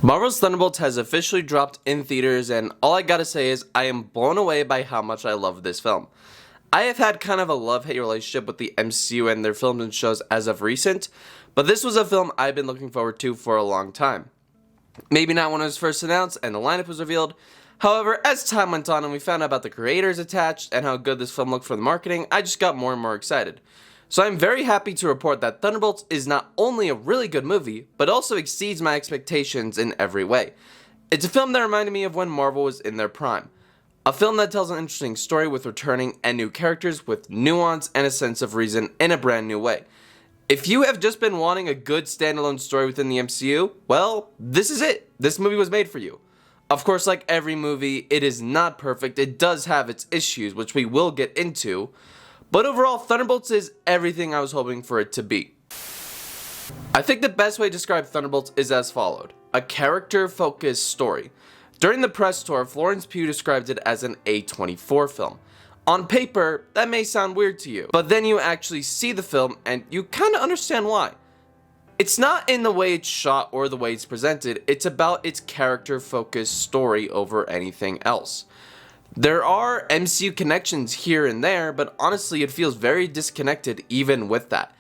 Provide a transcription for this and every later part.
Marvel's Thunderbolts has officially dropped in theaters, and all I gotta say is I am blown away by how much I love this film. I have had kind of a love-hate relationship with the MCU and their films and shows as of recent, but this was a film I've been looking forward to for a long time. Maybe not when it was first announced and the lineup was revealed. However, as time went on and we found out about the creators attached and how good this film looked for the marketing, I just got more and more excited. So I'm very happy to report that Thunderbolts is not only a really good movie, but also exceeds my expectations in every way. It's a film that reminded me of when Marvel was in their prime. A film that tells an interesting story with returning and new characters with nuance and a sense of reason in a brand new way. If you have just been wanting a good standalone story within the MCU, well, this is it. This movie was made for you. Of course, like every movie, it is not perfect. It does have its issues, which we will get into. But overall, Thunderbolts is everything I was hoping for it to be. I think the best way to describe Thunderbolts is as followed: a character-focused story. During the press tour, Florence Pugh described it as an A24 film. On paper, that may sound weird to you, but then you actually see the film and you kind of understand why. It's not in the way it's shot or the way it's presented, it's about its character-focused story over anything else. There are MCU connections here and there, but honestly it feels very disconnected even with that.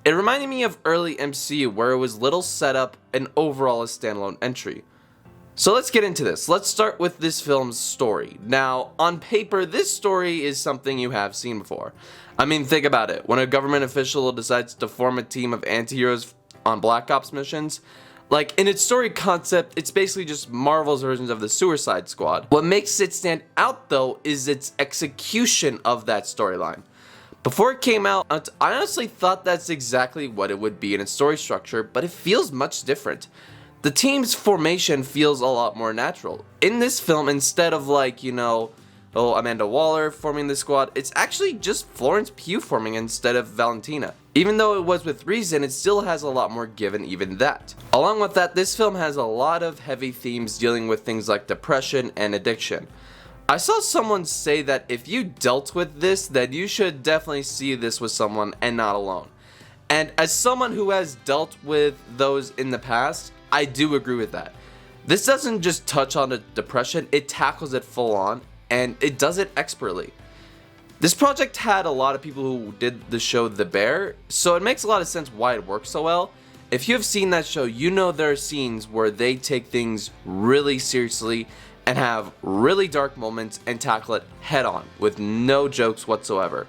It reminded me of early MCU where it was little setup and overall a standalone entry. So let's get into this. Let's start with this film's story. Now, on paper, this story is something you have seen before. I mean, think about it. When a government official decides to form a team of anti-heroes on Black Ops missions, like, in its story concept, it's basically just Marvel's versions of the Suicide Squad. What makes it stand out, though, is its execution of that storyline. Before it came out, I honestly thought that's exactly what it would be in its story structure, but it feels much different. The team's formation feels a lot more natural. In this film, instead of Amanda Waller forming the squad, it's actually just Florence Pugh forming instead of Valentina. Even though it was with reason, it still has a lot more given even that. Along with that, this film has a lot of heavy themes dealing with things like depression and addiction. I saw someone say that if you dealt with this, then you should definitely see this with someone and not alone. And as someone who has dealt with those in the past, I do agree with that. This doesn't just touch on the depression, it tackles it full on, and it does it expertly. This project had a lot of people who did the show The Bear, so it makes a lot of sense why it works so well. If you have seen that show, you know there are scenes where they take things really seriously and have really dark moments and tackle it head on with no jokes whatsoever.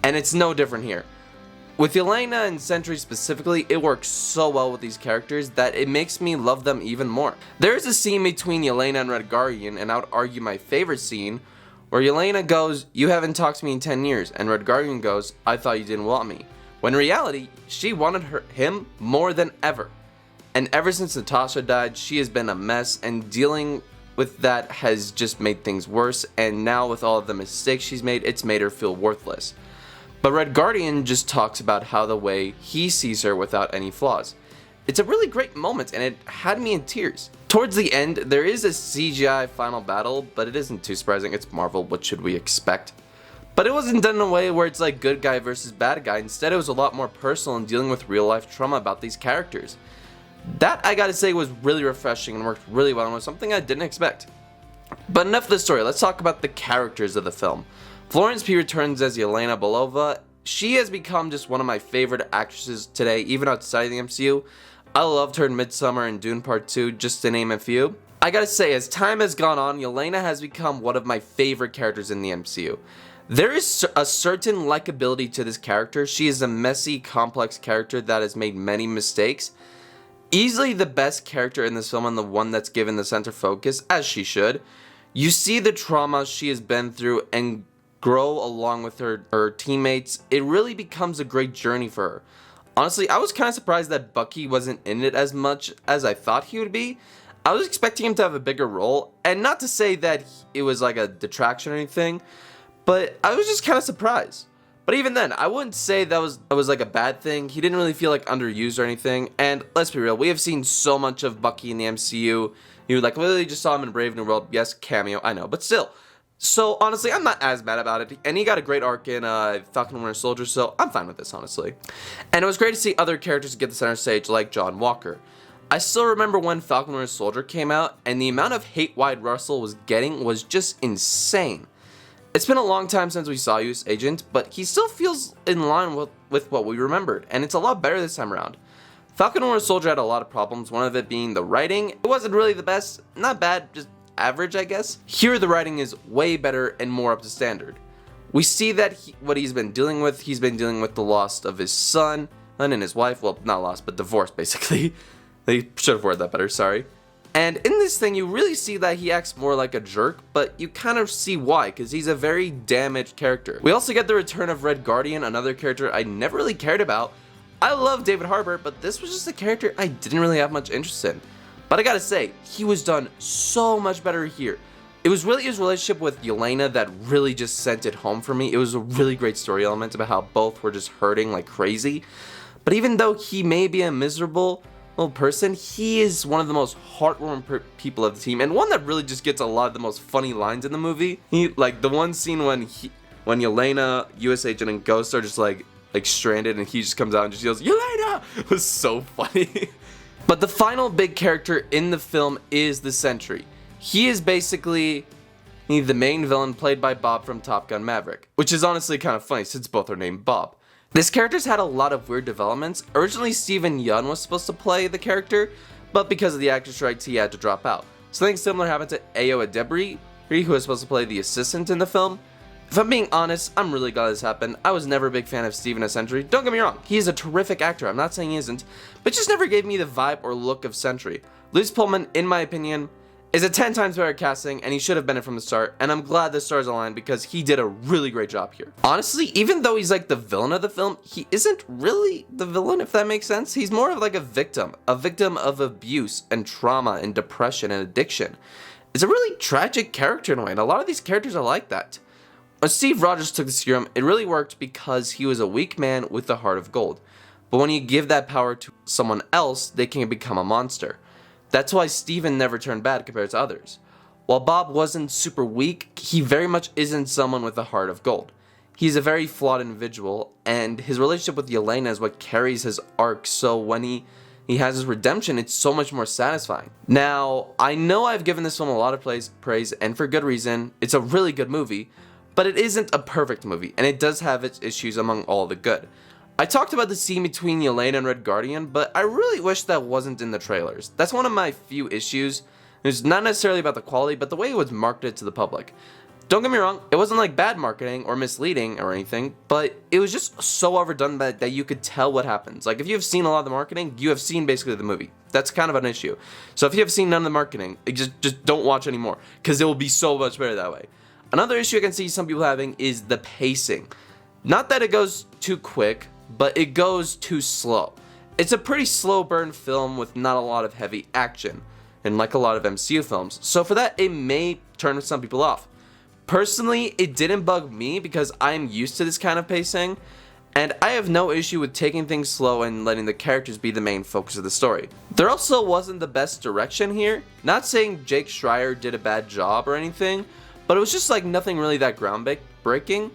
And it's no different here. With Yelena and Sentry specifically, it works so well with these characters that it makes me love them even more. There is a scene between Yelena and Red Guardian, and I would argue my favorite scene, where Yelena goes, "You haven't talked to me in 10 years, and Red Guardian goes, "I thought you didn't want me." When in reality, she wanted him more than ever. And ever since Natasha died, she has been a mess, and dealing with that has just made things worse, and now with all of the mistakes she's made, it's made her feel worthless. But Red Guardian just talks about how the way he sees her without any flaws. It's a really great moment, and it had me in tears. Towards the end, there is a CGI final battle, but it isn't too surprising. It's Marvel, what should we expect? But it wasn't done in a way where it's like good guy versus bad guy. Instead, it was a lot more personal and dealing with real life trauma about these characters. That, I gotta say, was really refreshing and worked really well and was something I didn't expect. But enough of the story, let's talk about the characters of the film. Florence Pugh returns as Yelena Belova. She has become just one of my favorite actresses today, even outside of the MCU. I loved her in Midsommar and Dune Part 2, just to name a few. I gotta say, as time has gone on, Yelena has become one of my favorite characters in the MCU. There is a certain likability to this character. She is a messy, complex character that has made many mistakes. Easily the best character in this film and the one that's given the center focus, as she should. You see the trauma she has been through and grow along with her teammates. It really becomes a great journey for her. Honestly, I was kind of surprised that Bucky wasn't in it as much as I thought he would be. I was expecting him to have a bigger role, and not to say that it was like a detraction or anything, but I was just kind of surprised. But even then, I wouldn't say that was like a bad thing. He didn't really feel like underused or anything, and let's be real, we have seen so much of Bucky in the MCU. You literally just saw him in Brave New World. Yes, cameo, I know, but still. So honestly, I'm not as mad about it, and he got a great arc in Falcon and Winter Soldier, so I'm fine with this, honestly. And it was great to see other characters get the center stage, like John Walker. I still remember when Falcon Winter Soldier came out, and the amount of hate Wyatt Russell was getting was just insane. It's been a long time since we saw US Agent, but he still feels in line with what we remembered, and it's a lot better this time around. Falcon Winter Soldier had a lot of problems, one of it being the writing. It wasn't really the best, not bad, just average I guess. Here the writing is way better and more up to standard. We see that what he's been dealing with the loss of his son and his wife, well not lost but divorced basically. They should have worded that better, sorry. And in this thing, you really see that he acts more like a jerk, but you kind of see why, because he's a very damaged character. We also get the return of Red Guardian, another character I never really cared about. I love David Harbour, but this was just a character I didn't really have much interest in. But I gotta say, he was done so much better here. It was really his relationship with Yelena that really just sent it home for me. It was a really great story element about how both were just hurting like crazy. But even though he may be a miserable person, he is one of the most heartwarming people of the team, and one that really just gets a lot of the most funny lines in the movie. Like the one scene when Yelena, US Agent, and Ghost are just like stranded, and he just comes out and just yells, "Yelena!" It was so funny. But the final big character in the film is the Sentry. He is basically the main villain, played by Bob from Top Gun Maverick, which is honestly kind of funny since both are named Bob. This character's had a lot of weird developments. Originally, Steven Yeun was supposed to play the character, but because of the actor strikes, he had to drop out. Something similar happened to Ayo Edebiri, who was supposed to play the assistant in the film. If I'm being honest, I'm really glad this happened. I was never a big fan of Steven as Sentry. Don't get me wrong, he is a terrific actor, I'm not saying he isn't, but just never gave me the vibe or look of Sentry. Luis Pullman, in my opinion, is a 10 times better casting, and he should have been it from the start, and I'm glad the stars aligned because he did a really great job here. Honestly, even though he's like the villain of the film, he isn't really the villain, if that makes sense. He's more of like a victim of abuse and trauma and depression and addiction. It's a really tragic character in a way, and a lot of these characters are like that. When Steve Rogers took the serum, it really worked because he was a weak man with a heart of gold. But when you give that power to someone else, they can become a monster. That's why Steven never turned bad compared to others. While Bob wasn't super weak, he very much isn't someone with a heart of gold. He's a very flawed individual, and his relationship with Yelena is what carries his arc, so when he has his redemption, it's so much more satisfying. Now, I know I've given this film a lot of praise, and for good reason. It's a really good movie, but it isn't a perfect movie, and it does have its issues among all the good. I talked about the scene between Yelena and Red Guardian, but I really wish that wasn't in the trailers. That's one of my few issues. It's not necessarily about the quality, but the way it was marketed to the public. Don't get me wrong, it wasn't like bad marketing or misleading or anything, but it was just so overdone that you could tell what happens. Like, if you have seen a lot of the marketing, you have seen basically the movie. That's kind of an issue. So if you have seen none of the marketing, just don't watch anymore, because it will be so much better that way. Another issue I can see some people having is the pacing. Not that it goes too quick, but it goes too slow. It's a pretty slow burn film with not a lot of heavy action, and like a lot of MCU films, so for that it may turn some people off. Personally, it didn't bug me because I'm used to this kind of pacing, and I have no issue with taking things slow and letting the characters be the main focus of the story. There also wasn't the best direction here. Not saying Jake Schreier did a bad job or anything, but it was just like nothing really that groundbreaking.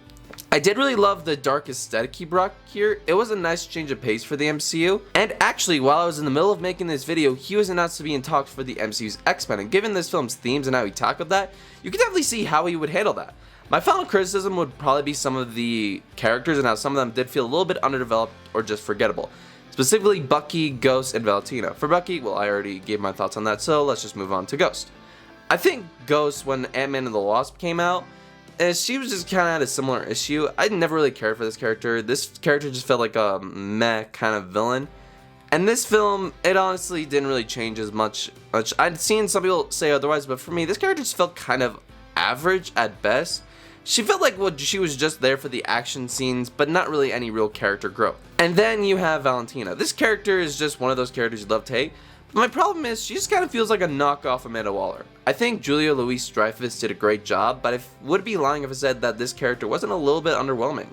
I did really love the dark aesthetic he brought here. It was a nice change of pace for the MCU. And actually, while I was in the middle of making this video, he was announced to be in talks for the MCU's X-Men. And given this film's themes and how he tackled that, you can definitely see how he would handle that. My final criticism would probably be some of the characters and how some of them did feel a little bit underdeveloped or just forgettable. Specifically Bucky, Ghost, and Valentina. For Bucky, well, I already gave my thoughts on that, so let's just move on to Ghost. I think Ghost, when Ant-Man and the Wasp came out, she was just kind of had a similar issue. I never really cared for this character. This character just felt like a meh kind of villain. And this film, it honestly didn't really change as much. I'd seen some people say otherwise, but for me, this character just felt kind of average at best. She felt like she was just there for the action scenes, but not really any real character growth. And then you have Valentina. This character is just one of those characters you love to hate. But my problem is, she just kind of feels like a knockoff Amanda Waller. I think Julia Louis-Dreyfus did a great job, but I would be lying if I said that this character wasn't a little bit underwhelming.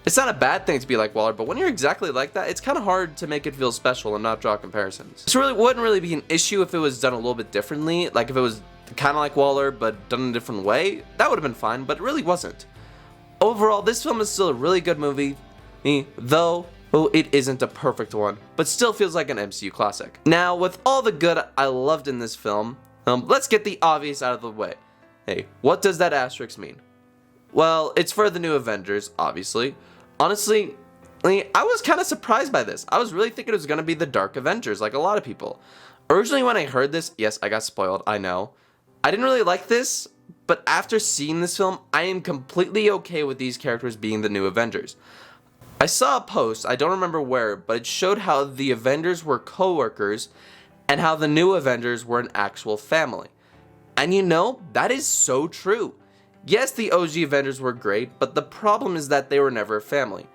It's not a bad thing to be like Waller, but when you're exactly like that, it's kind of hard to make it feel special and not draw comparisons. This wouldn't really be an issue if it was done a little bit differently, like if it was kind of like Waller, but done in a different way. That would have been fine, but it really wasn't. Overall, this film is still a really good movie, though Well, it isn't a perfect one, but still feels like an MCU classic. Now, with all the good I loved in this film, let's get the obvious out of the way. Hey, what does that asterisk mean? Well, it's for the new Avengers, obviously. Honestly, I was kind of surprised by this. I was really thinking it was going to be the Dark Avengers, like a lot of people. Originally, when I heard this, yes, I got spoiled, I know. I didn't really like this, but after seeing this film, I am completely okay with these characters being the new Avengers. I saw a post, I don't remember where, but it showed how the Avengers were co-workers and how the new Avengers were an actual family. And you know, that is so true. Yes, the OG Avengers were great, but the problem is that they were never a family.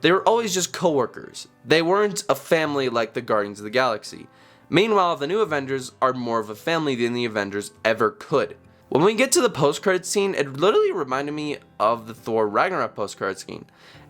They were always just co-workers. They weren't a family like the Guardians of the Galaxy. Meanwhile, the new Avengers are more of a family than the Avengers ever could. When we get to the post-credit scene, it literally reminded me of the Thor Ragnarok post-credit scene.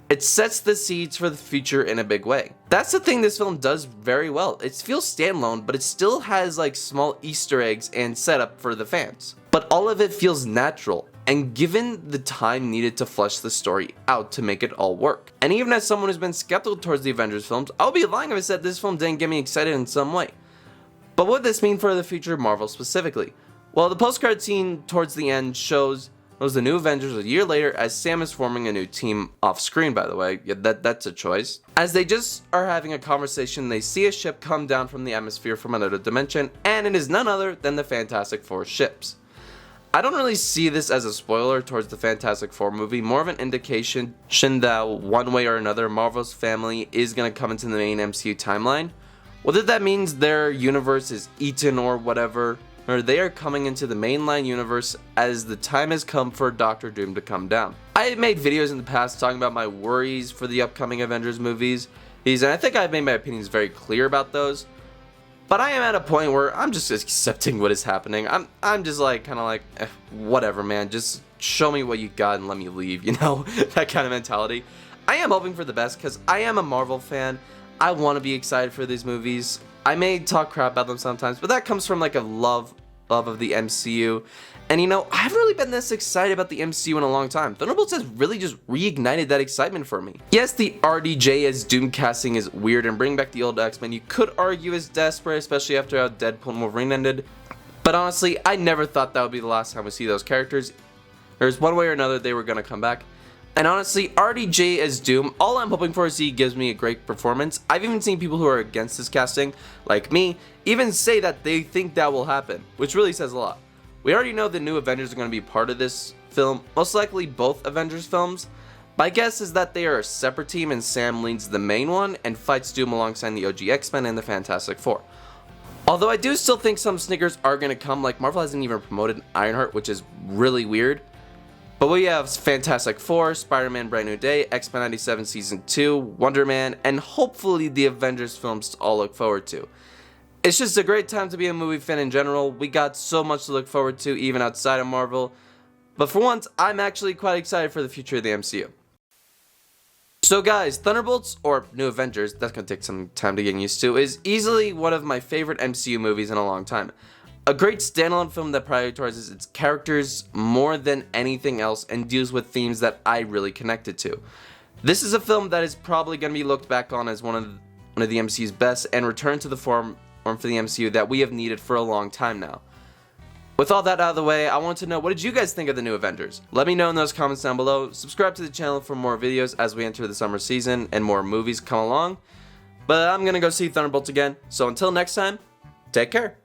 It sets the seeds for the future in a big way. That's the thing this film does very well. It feels standalone, but it still has like small Easter eggs and setup for the fans. But all of it feels natural, and given the time needed to flesh the story out to make it all work. And even as someone who's been skeptical towards the Avengers films, I'll be lying if I said this film didn't get me excited in some way. But what would this mean for the future of Marvel specifically? Well, the post-credit scene towards the end shows the new Avengers a year later as Sam is forming a new team off screen, by the way. Yeah, that's a choice. As they just are having a conversation, they see a ship come down from the atmosphere from another dimension, and it is none other than the Fantastic Four ships. I don't really see this as a spoiler towards the Fantastic Four movie, more of an indication that one way or another Marvel's family is going to come into the main MCU timeline. Whether that means their universe is eaten or whatever, or they are coming into the mainline universe as the time has come for Doctor Doom to come down. I have made videos in the past talking about my worries for the upcoming Avengers movies, and I think I've made my opinions very clear about those. But I am at a point where I'm just accepting what is happening. I'm just like, kind of like, whatever, man. Just show me what you got and let me leave, you know? That kind of mentality. I am hoping for the best because I am a Marvel fan. I want to be excited for these movies. I may talk crap about them sometimes, but that comes from like a love of the MCU. And you know, I haven't really been this excited about the MCU in a long time. Thunderbolts has really just reignited that excitement for me. Yes, the RDJ as Doom casting is weird, and bringing back the old X-Men you could argue is desperate, especially after how Deadpool and Wolverine ended. But honestly, I never thought that would be the last time we see those characters. There's one way or another they were gonna come back. And honestly, RDJ as Doom, all I'm hoping for is he gives me a great performance. I've even seen people who are against this casting, like me, even say that they think that will happen, which really says a lot. We already know the new Avengers are going to be part of this film, most likely both Avengers films. My guess is that they are a separate team and Sam leads the main one and fights Doom alongside the OG X-Men and the Fantastic Four. Although I do still think some sneakers are going to come, like Marvel hasn't even promoted Ironheart, which is really weird. But we have Fantastic Four, Spider-Man Brand New Day, X-Men 97 Season 2, Wonder Man, and hopefully the Avengers films to all look forward to. It's just a great time to be a movie fan in general. We got so much to look forward to even outside of Marvel. But for once, I'm actually quite excited for the future of the MCU. So guys, Thunderbolts, or New Avengers, that's going to take some time to get used to, is easily one of my favorite MCU movies in a long time. A great standalone film that prioritizes its characters more than anything else and deals with themes that I really connected to. This is a film that is probably going to be looked back on as one of the MCU's best and return to the form for the MCU that we have needed for a long time now. With all that out of the way, I want to know, what did you guys think of the new Avengers? Let me know in those comments down below. Subscribe to the channel for more videos as we enter the summer season and more movies come along. But I'm going to go see Thunderbolts again, so until next time, take care.